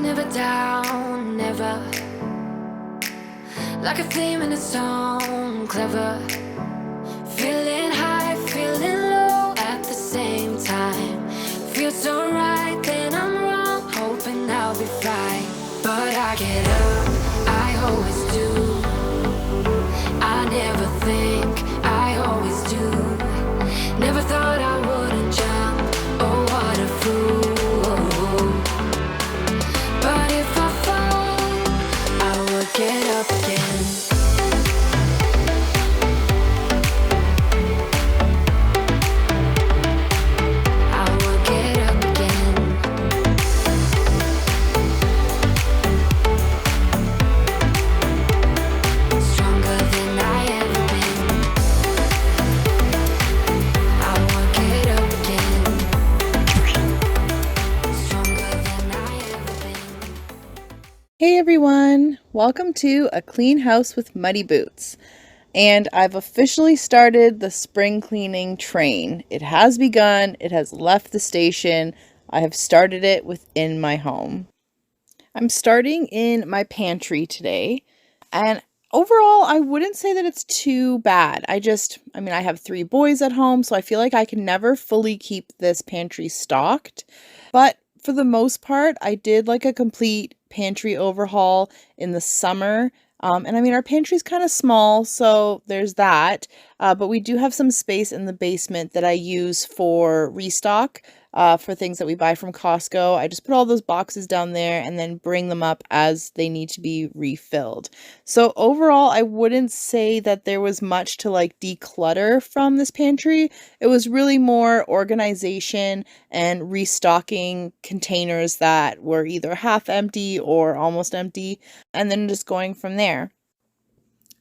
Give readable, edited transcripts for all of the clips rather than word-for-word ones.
never down, never. Like a theme in a song, clever. Feeling high, feeling low at the same time. Feels so right, then I'm wrong, hoping I'll be fine. But I get up, I always do. I never think, I always do. Never thought I wouldn't jump, oh what a fool. But if I fall, I would get up again. I would get up again. Stronger than I ever been. I would get up again. Stronger than I ever been. Hey everyone, welcome to A Clean House with Muddy Boots. And I've officially started the spring cleaning train. It has begun, it has left the station. I have started it within my home. I'm starting in my pantry today, and overall, I wouldn't say that it's too bad. I have 3 boys at home, so I feel like I can never fully keep this pantry stocked. But for the most part, I did like a complete pantry overhaul in the summer. Our pantry's kind of small, so there's that. But we do have some space in the basement that I use for restock. For things that we buy from Costco. I just put all those boxes down there and then bring them up as they need to be refilled. So overall, I wouldn't say that there was much to like declutter from this pantry. It was really more organization and restocking containers that were either half empty or almost empty, and then just going from there.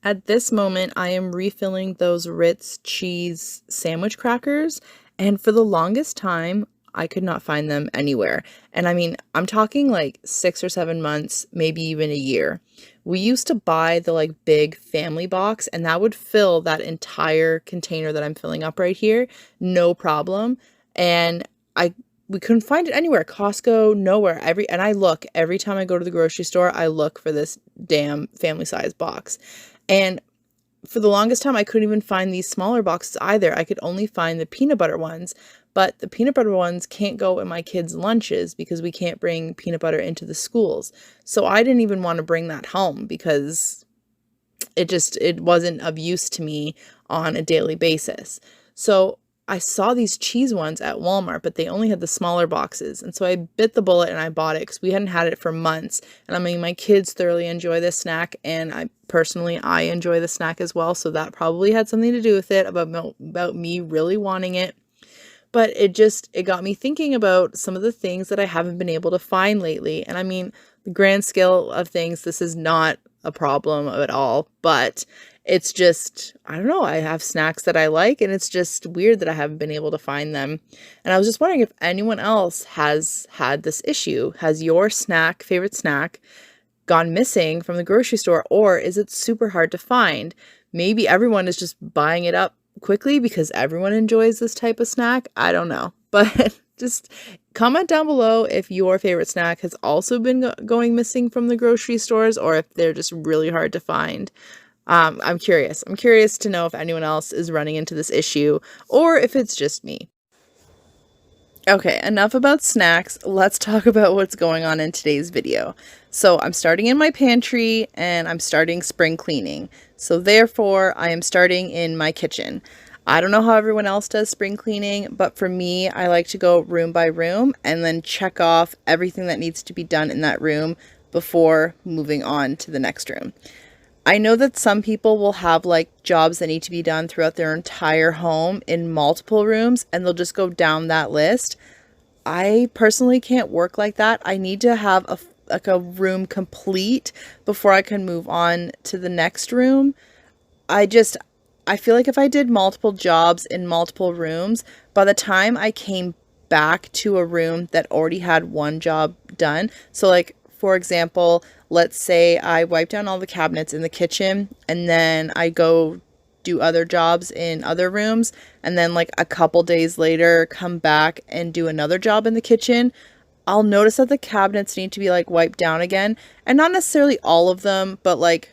At this moment, I am refilling those Ritz cheese sandwich crackers, and for the longest time, I could not find them anywhere. And I'm talking like 6 or 7 months, maybe even a year. We used to buy the like big family box, and that would fill that entire container that I'm filling up right here, no problem. And we couldn't find it anywhere. Costco, nowhere. I look every time I go to the grocery store, I look for this damn family size box. And for the longest time, I couldn't even find these smaller boxes either. I could only find the peanut butter ones, but the peanut butter ones can't go in my kids' lunches because we can't bring peanut butter into the schools. So I didn't even want to bring that home because it wasn't of use to me on a daily basis. So I saw these cheese ones at Walmart, but they only had the smaller boxes. And so I bit the bullet and I bought it because we hadn't had it for months. And my kids thoroughly enjoy this snack, and I enjoy the snack as well. So that probably had something to do with it about me really wanting it. But it got me thinking about some of the things that I haven't been able to find lately. And the grand scale of things, this is not a problem at all, but it's just, I don't know, I have snacks that I like, and it's just weird that I haven't been able to find them. And I was just wondering if anyone else has had this issue. Has your favorite snack, gone missing from the grocery store, or is it super hard to find? Maybe everyone is just buying it up quickly because everyone enjoys this type of snack. I don't know, but just comment down below if your favorite snack has also been going missing from the grocery stores, or if they're just really hard to find. I'm curious to know if anyone else is running into this issue or if it's just me. Okay, enough about snacks. Let's talk about what's going on in today's video. So I'm starting in my pantry and I'm starting spring cleaning. So therefore, I am starting in my kitchen. I don't know how everyone else does spring cleaning, but for me, I like to go room by room and then check off everything that needs to be done in that room before moving on to the next room. I know that some people will have like jobs that need to be done throughout their entire home in multiple rooms, and they'll just go down that list. I personally can't work like that. I need to have a room complete before I can move on to the next room. I feel like if I did multiple jobs in multiple rooms, by the time I came back to a room that already had one job done, so like, for example, let's say I wipe down all the cabinets in the kitchen and then I go do other jobs in other rooms, and then like a couple days later come back and do another job in the kitchen. I'll notice that the cabinets need to be like wiped down again, and not necessarily all of them, but like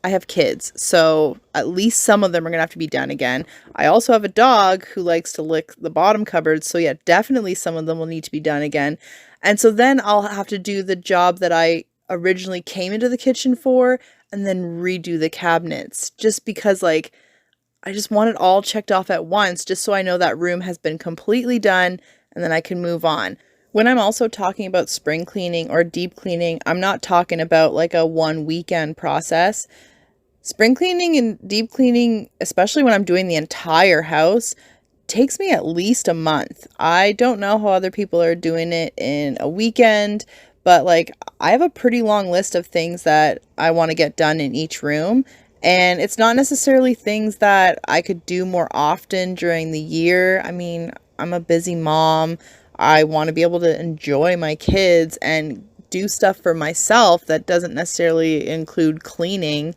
I have kids, so at least some of them are gonna have to be done again. I also have a dog who likes to lick the bottom cupboards, so yeah, definitely some of them will need to be done again. And so then I'll have to do the job that I originally came into the kitchen for and then redo the cabinets just because like I just want it all checked off at once just so I know that room has been completely done and then I can move on. When I'm also talking about spring cleaning or deep cleaning, I'm not talking about like a one weekend process. Spring cleaning and deep cleaning, especially when I'm doing the entire house, takes me at least a month. I don't know how other people are doing it in a weekend, but like I have a pretty long list of things that I want to get done in each room. And it's not necessarily things that I could do more often during the year. I mean, I'm a busy mom. I want to be able to enjoy my kids and do stuff for myself that doesn't necessarily include cleaning.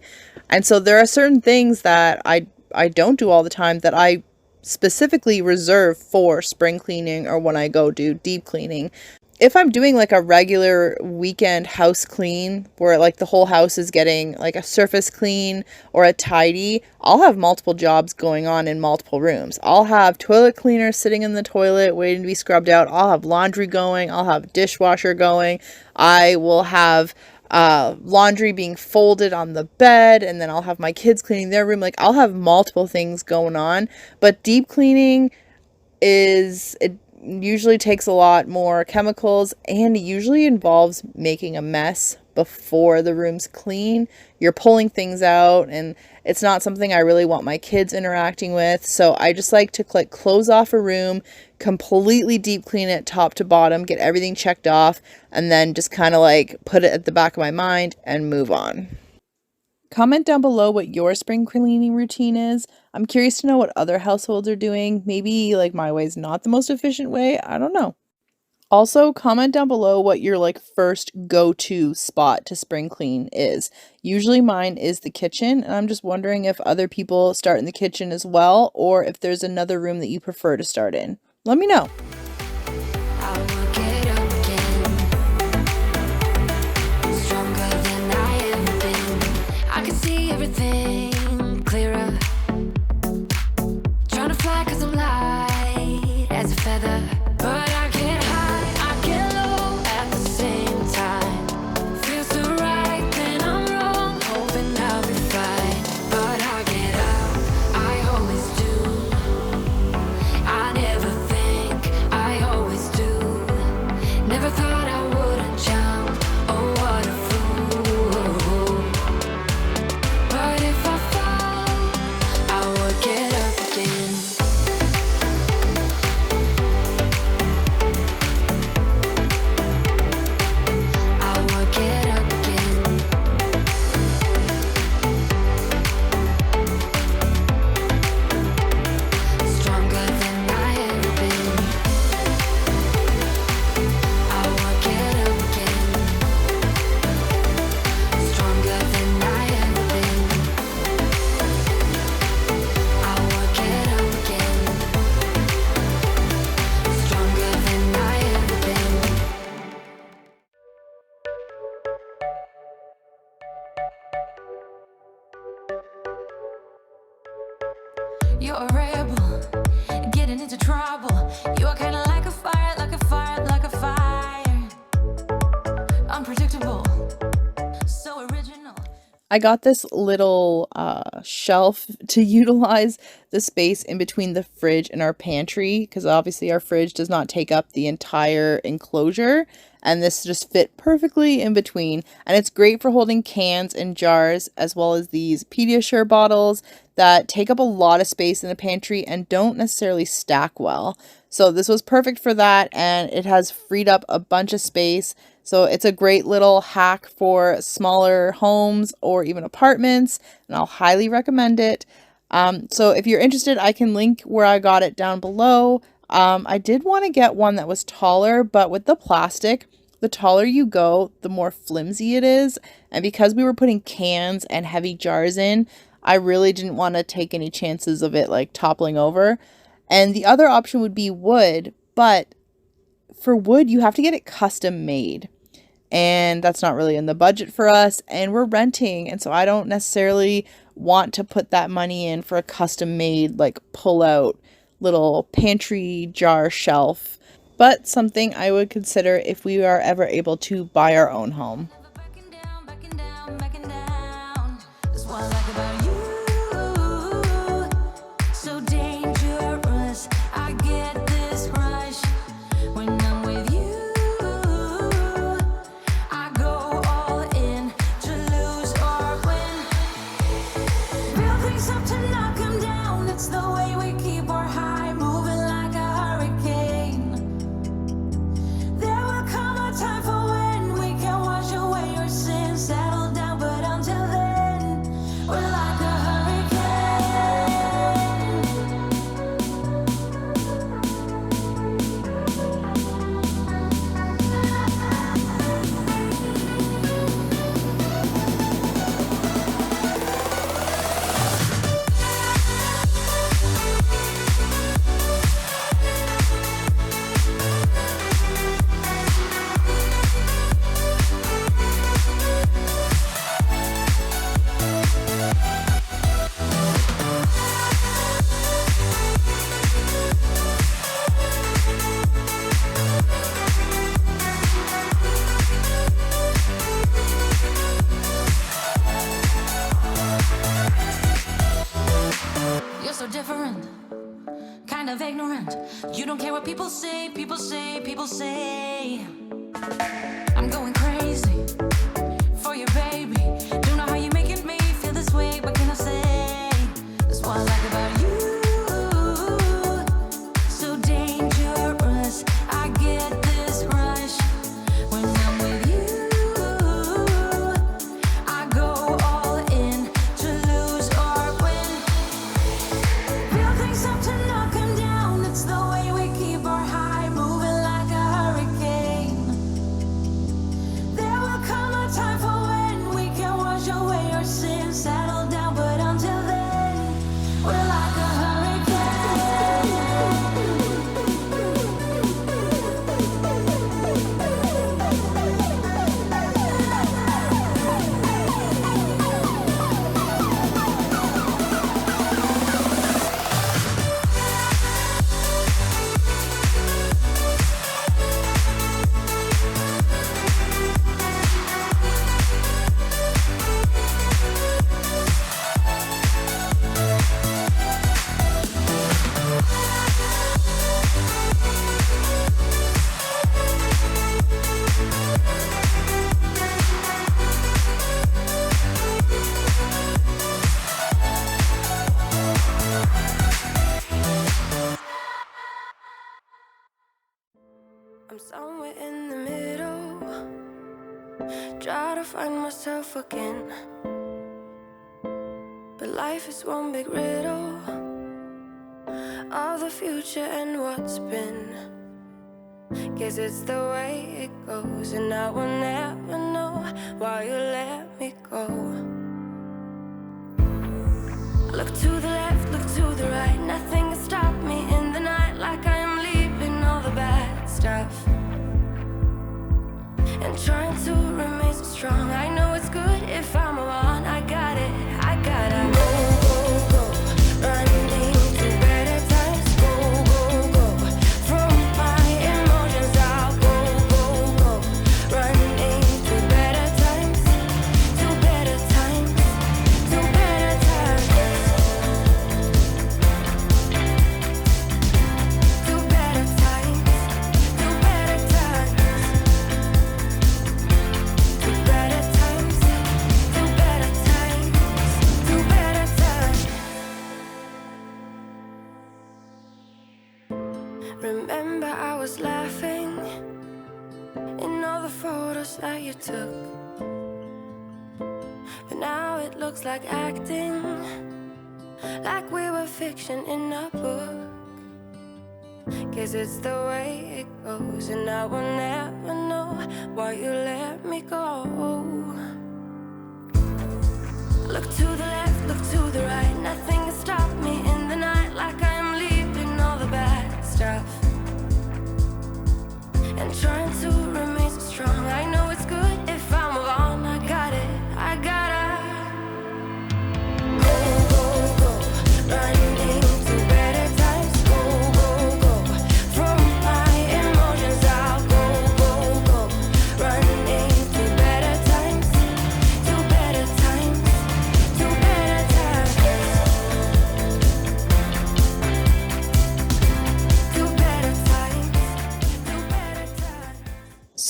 And so there are certain things that I don't do all the time that I specifically reserve for spring cleaning or when I go do deep cleaning. If I'm doing like a regular weekend house clean where like the whole house is getting like a surface clean or a tidy, I'll have multiple jobs going on in multiple rooms. I'll have toilet cleaner sitting in the toilet waiting to be scrubbed out. I'll have laundry going. I'll have dishwasher going. I will have laundry being folded on the bed, and then I'll have my kids cleaning their room. Like I'll have multiple things going on, but deep cleaning it usually takes a lot more chemicals and usually involves making a mess before the room's clean. You're pulling things out and it's not something I really want my kids interacting with. So I just like to like close off a room, completely deep clean it top to bottom, get everything checked off, and then just kind of like put it at the back of my mind and move on. Comment down below what your spring cleaning routine is. I'm curious to know what other households are doing. Maybe like my way is not the most efficient way. I don't know. Also, comment down below what your like first go-to spot to spring clean is. Usually mine is the kitchen, and I'm just wondering if other people start in the kitchen as well, or if there's another room that you prefer to start in. Let me know. I will get up again, stronger than I ever been. I can see everything clearer, trying to fly 'cause I'm light as a feather, but I get high, I get low at the same time. Feels so right, then I'm wrong, hoping I'll be fine, but I get up, I always do. I never think, I always do. Never thought I wouldn't jump, oh what a fool. But if I fall, I would get up again. I would get up again. Stronger than I ever been. I would get up again. Stronger than I ever been. I would get up again. Stronger than I ever been. You're a rebel, getting into trouble. You're kinda like a fire, like a fire, like a fire. Unpredictable, so original. I got this little shelf to utilize the space in between the fridge and our pantry because obviously our fridge does not take up the entire enclosure, and this just fit perfectly in between. And it's great for holding cans and jars as well as these Pediasure bottles that take up a lot of space in the pantry and don't necessarily stack well. So this was perfect for that, and it has freed up a bunch of space. So it's a great little hack for smaller homes or even apartments, and I'll highly recommend it. So if you're interested, I can link where I got it down below. I did want to get one that was taller, but with the plastic, the taller you go, the more flimsy it is. And because we were putting cans and heavy jars in, I really didn't want to take any chances of it like toppling over. And the other option would be wood, but for wood, you have to get it custom made. And that's not really in the budget for us. And we're renting. And so I don't necessarily want to put that money in for a custom made, like pull out little pantry jar shelf, but something I would consider if we are ever able to buy our own home. You don't care what people say, people say, people say. I'm going crazy for you, baby. Don't know how you're making me feel this way. What can I say? That's what I like about you. So dangerous. I get this rush when I'm with you. I go all in to lose or win. Build things up to knock 'em down. It's the way we keep our high, moving like a hurricane. There will come a time for when we can wash away our sins, settle down, but until then, we're like a I'm somewhere in the middle, try to find myself again. But life is one big riddle of the future and what's been. Guess it's the way it goes, and I will never know why you let me go. Look to the left, look to the right, nothing can stop me in the night, like I am leaving all the bad stuff and trying to remain so strong. I know it's good if I'm alone. I got it, I gotta go, go, go, running to better times. Go, go, go, from my emotions I'll go, go, go, running to better times, to better times, to better times, to better times, to better times. To better times, to better times, to better times. Remember I was laughing in all the photos that you took, but now it looks like acting, like we were fiction in a book. Guess it's the way it goes, and I will never know why you let me go. Look to the left, look to the right, nothing can stop me in the night, like I am leaving all the bad stuff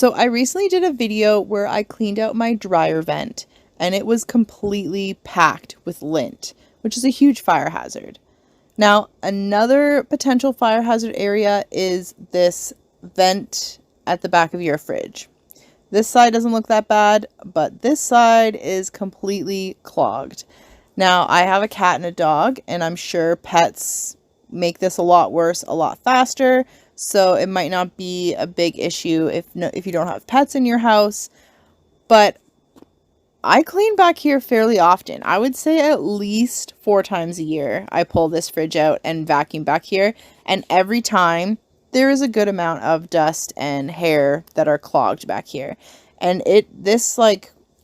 So I recently did a video where I cleaned out my dryer vent and it was completely packed with lint, which is a huge fire hazard. Now, another potential fire hazard area is this vent at the back of your fridge. This side doesn't look that bad, but this side is completely clogged. Now, I have a cat and a dog, and I'm sure pets make this a lot worse, a lot faster. So it might not be a big issue if you don't have pets in your house. But I clean back here fairly often. I would say at least 4 times a year I pull this fridge out and vacuum back here. And every time there is a good amount of dust and hair that are clogged back here. And this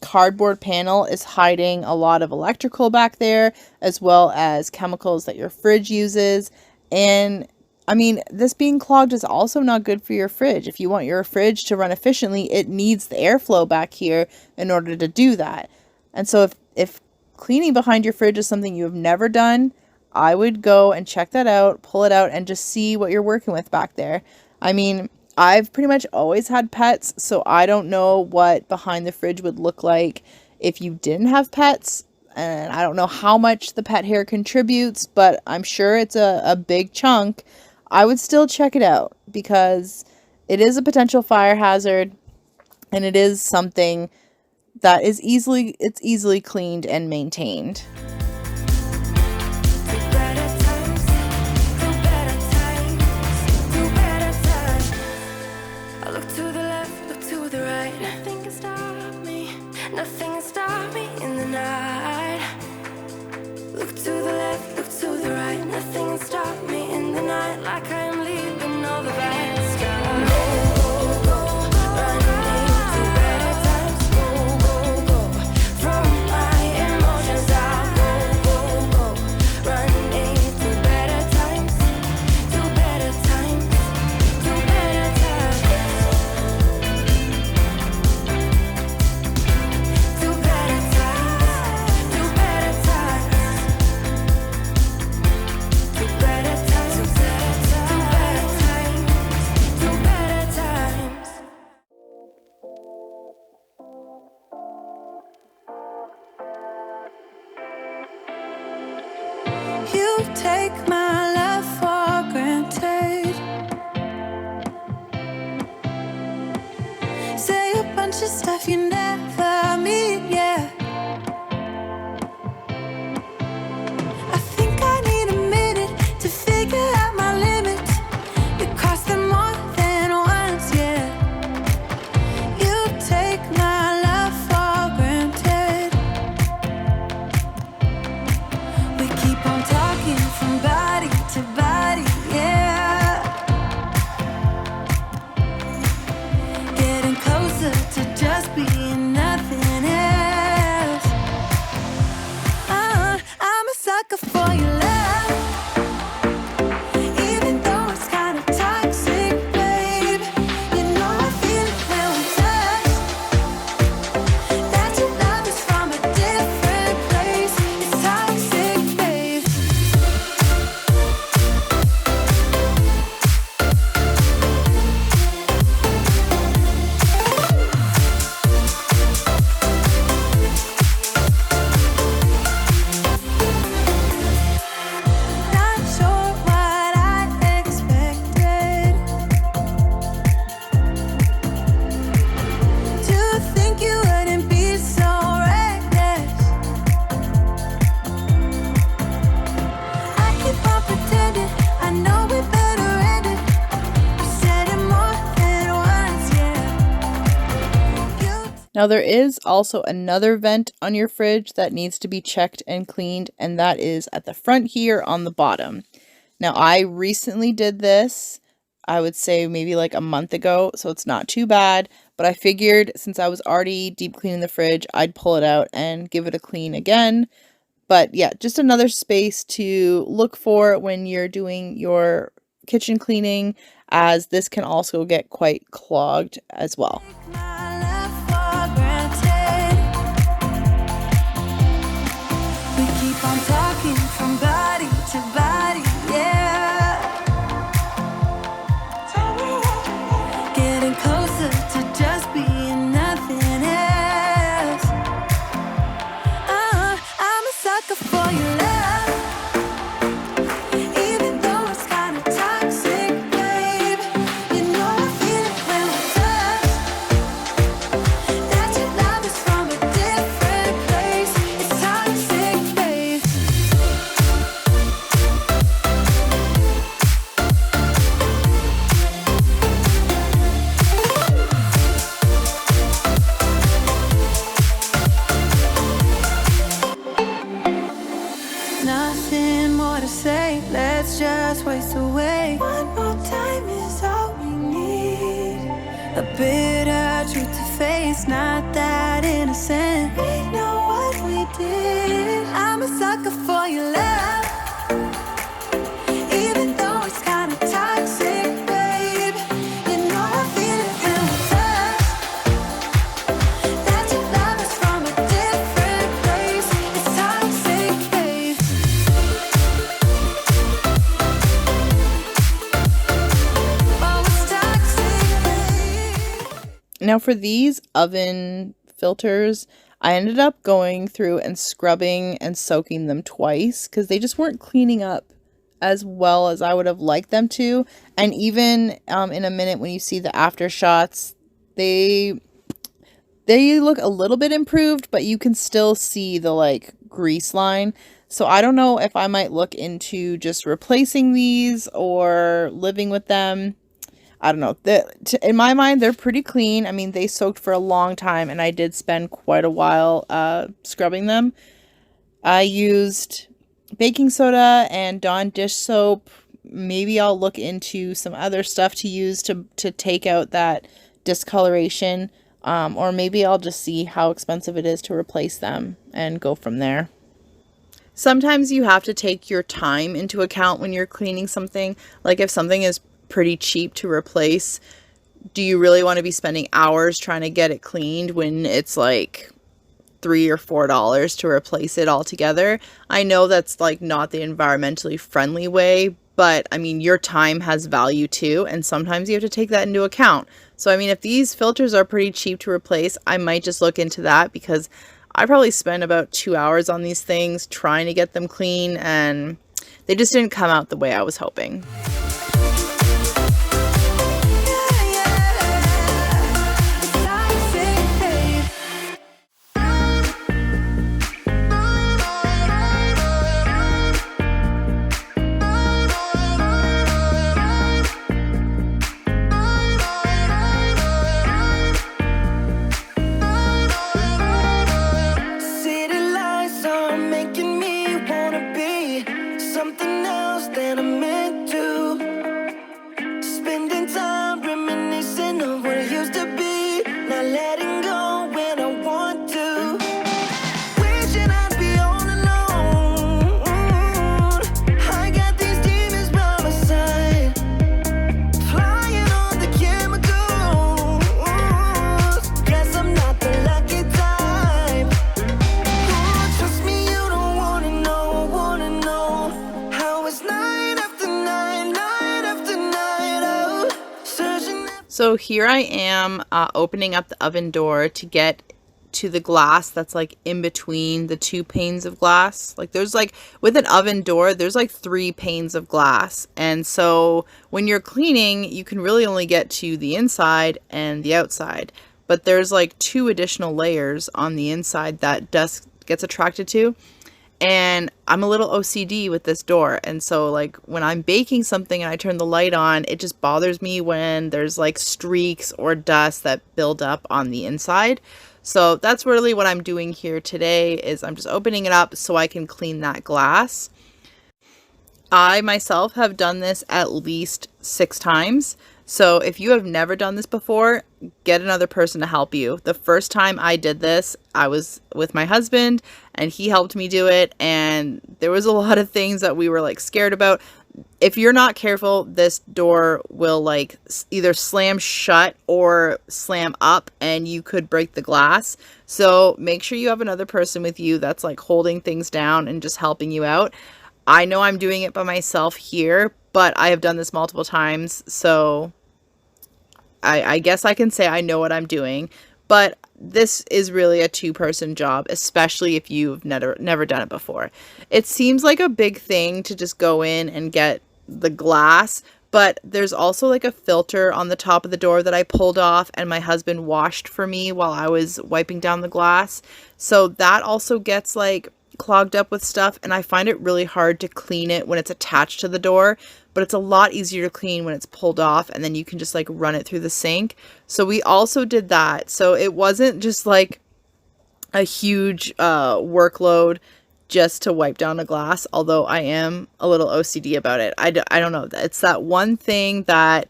cardboard panel is hiding a lot of electrical back there, as well as chemicals that your fridge uses. And I mean, this being clogged is also not good for your fridge. If you want your fridge to run efficiently, it needs the airflow back here in order to do that. And so if cleaning behind your fridge is something you have never done, I would go and check that out, pull it out, and just see what you're working with back there. I mean, I've pretty much always had pets, so I don't know what behind the fridge would look like if you didn't have pets. And I don't know how much the pet hair contributes, but I'm sure it's a big chunk. I would still check it out because it is a potential fire hazard and it is something that is easily cleaned and maintained. Like I'm leaving all the bad stuff. Go, go, running to better times. Go, go, go, throw my emotions out. Go, go, go, running to better times. To better times. To better times. To better times. To better times. To better times. You take my love for granted. Say a bunch of stuff you never mean, yeah. I think I need a minute to figure out my limits. You cross them more than once, yeah. You take my love for granted. We keep on talking from body to body, yeah. Getting closer to just being nothing else. I'm a sucker for your love, even though it's kind of toxic, babe. You know I feel it when we touch. That your love is from a different place. It's toxic, babe. Not sure what I expected. To think you wouldn't be so reckless. I keep on pretending I know we better end it. I said it more than once, yeah. You Now, there is also another vent on your fridge that needs to be checked and cleaned, and that is at the front here on the bottom. Now, I recently did this, I would say maybe like a month ago, so it's not too bad, but I figured since I was already deep cleaning the fridge, I'd pull it out and give it a clean again. But yeah, just another space to look for when you're doing your kitchen cleaning, as this can also get quite clogged as well. take my love for granted. We keep on talking from body to body, yeah. Getting closer to just nothing more to say. Let's just waste away. One more time is all we need. A bitter truth to face, not that innocent. We know what we did. I'm a sucker for your love, even though it's kinda toxic, babe. You know I feel it when we touch. That your love is from a different place. It's toxic, babe. Oh, it's toxic, babe. Now for these oven filters, I ended up going through and scrubbing and soaking them twice because they just weren't cleaning up as well as I would have liked them to. And even in a minute when you see the after shots, they look a little bit improved, but you can still see the like grease line. So I don't know if I might look into just replacing these or living with them. I don't know. In my mind, they're pretty clean. I mean, they soaked for a long time, and I did spend quite a while scrubbing them. I used baking soda and Dawn dish soap. Maybe I'll look into some other stuff to use to take out that discoloration. Or maybe I'll just see how expensive it is to replace them and go from there. Sometimes you have to take your time into account when you're cleaning something. Like if something is pretty cheap to replace, do you really want to be spending hours trying to get it cleaned when it's like $3 or $4 to replace it altogether? I know that's like not the environmentally friendly way, but I mean, your time has value too, and sometimes you have to take that into account. So I mean, if these filters are pretty cheap to replace, I might just look into that, because I probably spent about 2 hours on these things trying to get them clean, and they just didn't come out the way I was hoping. So here I am opening up the oven door to get to the glass that's like in between the two panes of glass. Like there's like, with an oven door, there's like 3 panes of glass. And so when you're cleaning, you can really only get to the inside and the outside. But there's like 2 additional layers on the inside that dust gets attracted to. And I'm a little OCD with this door. And so like when I'm baking something and I turn the light on, it just bothers me when there's like streaks or dust that build up on the inside. So that's really what I'm doing here today, is I'm just opening it up so I can clean that glass. I myself have done this at least 6 times. So if you have never done this before, get another person to help you. The first time I did this, I was with my husband and he helped me do it. And there was a lot of things that we were like scared about. If you're not careful, this door will like either slam shut or slam up and you could break the glass. So make sure you have another person with you that's like holding things down and just helping you out. I know I'm doing it by myself here, but I have done this multiple times. So I guess I can say I know what I'm doing, but this is really a 2-person job, especially if you've never done it before. It seems like a big thing to just go in and get the glass, but there's also like a filter on the top of the door that I pulled off and my husband washed for me while I was wiping down the glass. So that also gets like clogged up with stuff, and I find it really hard to clean it when it's attached to the door, but it's a lot easier to clean when it's pulled off and then you can just like run it through the sink. So we also did that. So it wasn't just like a huge workload. just to wipe down a glass, although I am a little OCD about it. I don't know. It's that one thing that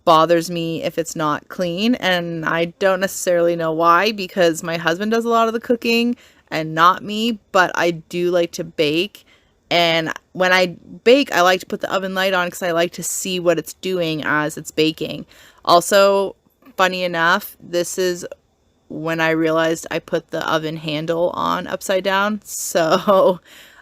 bothers me if it's not clean, and I don't necessarily know why, because my husband does a lot of the cooking and not me, but I do like to bake. And when I bake, I like to put the oven light on because I like to see what it's doing as it's baking. Also, funny enough, this is when I realized I put the oven handle on upside down. So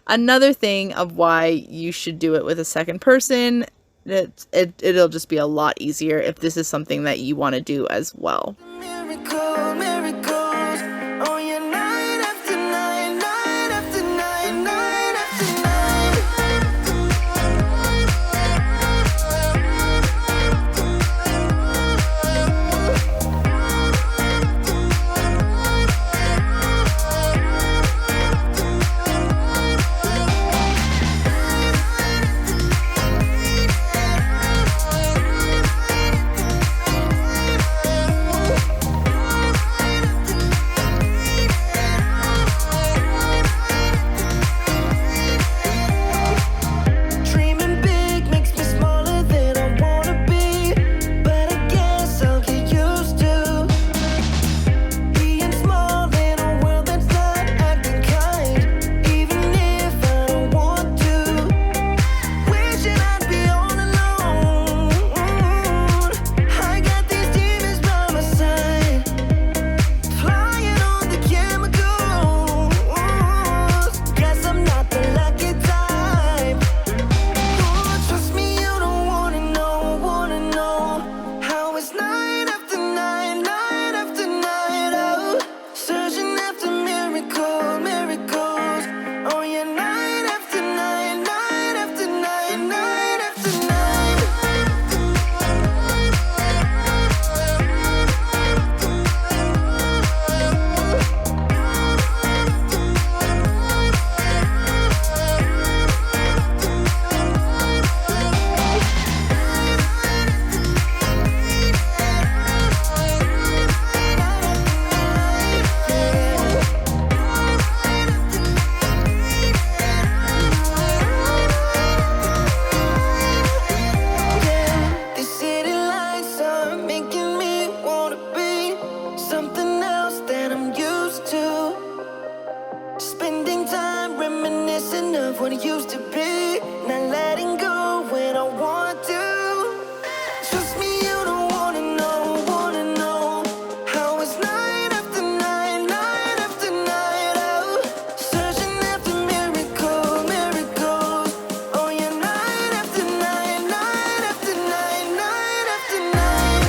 another thing of why you should do it with a second person. It'll just be a lot easier if this is something that you want to do as well. Miracle, miracles. Oh, yeah, night after night, night after night, night after dreaming big makes me smaller than I wanna be, but I guess I'll get used to being small in a world that's not acting kind, even if I don't want to. Wishing I'd be all alone. I got these demons by my side, flying on the chemicals. Guess I'm not the lucky type. Oh, trust me, you don't wanna know how it's night after night, night after night. Oh, searching after miracles, miracles. Oh, yeah, night after night, night after night, night after night. Yeah, these city lights are making me wanna be something else that I'm used to. Spending time reminiscing of what it used to be, not letting go when I want to. Trust me, you don't wanna know how it's night after night, night after night. Oh, searching after miracles, miracles. Oh, yeah, night after night, night after night, night after night.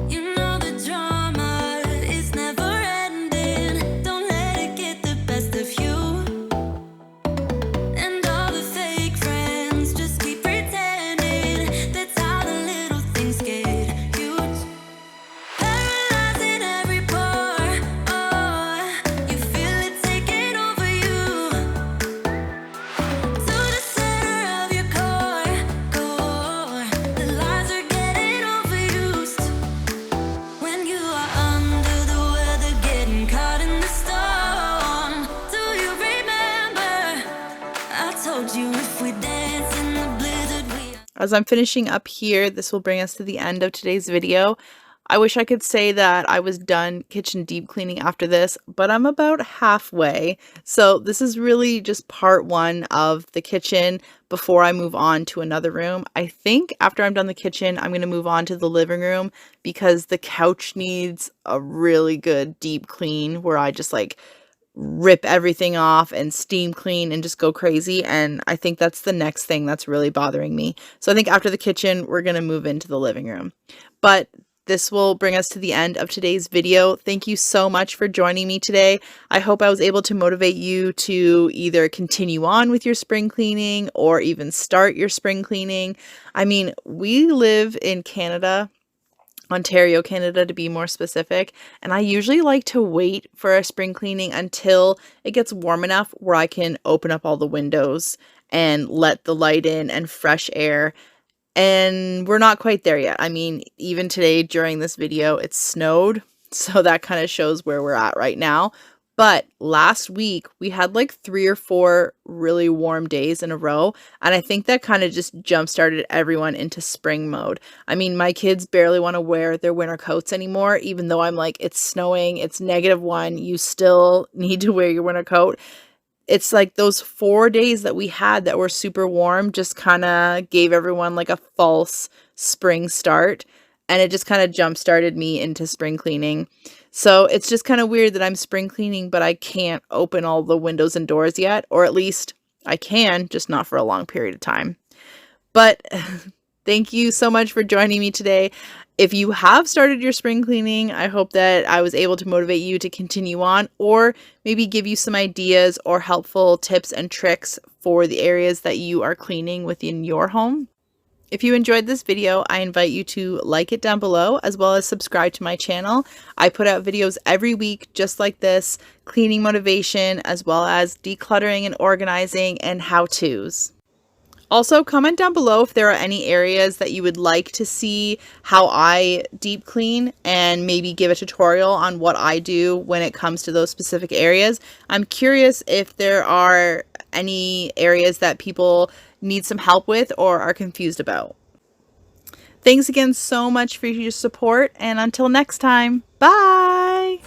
You know the drama is never ending. Don't let it get the best of you. And all the fake friends just keep pretending. That's how the little things get huge. Paralyzing every pore. Oh, you feel it taking over you. To the center of your core. The lies are getting overused. When you are under the weather, getting caught in the storm. Do you remember? I told you if we dance in the blizzard, we As I'm finishing up here, this will bring us to the end of today's video. I wish I could say that I was done kitchen deep cleaning after this, but I'm about halfway. So this is really just part one of the kitchen before I move on to another room. I think after I'm done the kitchen, I'm going to move on to the living room because the couch needs a really good deep clean where I just like rip everything off and steam clean and just go crazy. And I think that's the next thing that's really bothering me. So I think after the kitchen, we're going to move into the living room. But this will bring us to the end of today's video. Thank you so much for joining me today. I hope I was able to motivate you to either continue on with your spring cleaning or even start your spring cleaning. I mean, we live in Canada, Ontario, Canada to be more specific, and I usually like to wait for a spring cleaning until it gets warm enough where I can open up all the windows and let the light in and fresh air. And we're not quite there yet. I mean, even today during this video, it snowed. So that kind of shows where we're at right now. But last week, we had like 3 or 4 really warm days in a row. And I think that kind of just jump-started everyone into spring mode. I mean, my kids barely want to wear their winter coats anymore, even though I'm like, it's snowing, it's -1, you still need to wear your winter coat. It's like those 4 days that we had that were super warm just kind of gave everyone like a false spring start, and it just kind of jump started me into spring cleaning. So it's just kind of weird that I'm spring cleaning, but I can't open all the windows and doors yet, or at least I can, just not for a long period of time. But thank you so much for joining me today. If you have started your spring cleaning, I hope that I was able to motivate you to continue on, or maybe give you some ideas or helpful tips and tricks for the areas that you are cleaning within your home. If you enjoyed this video, I invite you to like it down below, as well as subscribe to my channel. I put out videos every week just like this, cleaning motivation, as well as decluttering and organizing and how-tos. Also, comment down below if there are any areas that you would like to see how I deep clean, and maybe give a tutorial on what I do when it comes to those specific areas. I'm curious if there are any areas that people need some help with or are confused about. Thanks again so much for your support, and until next time, bye!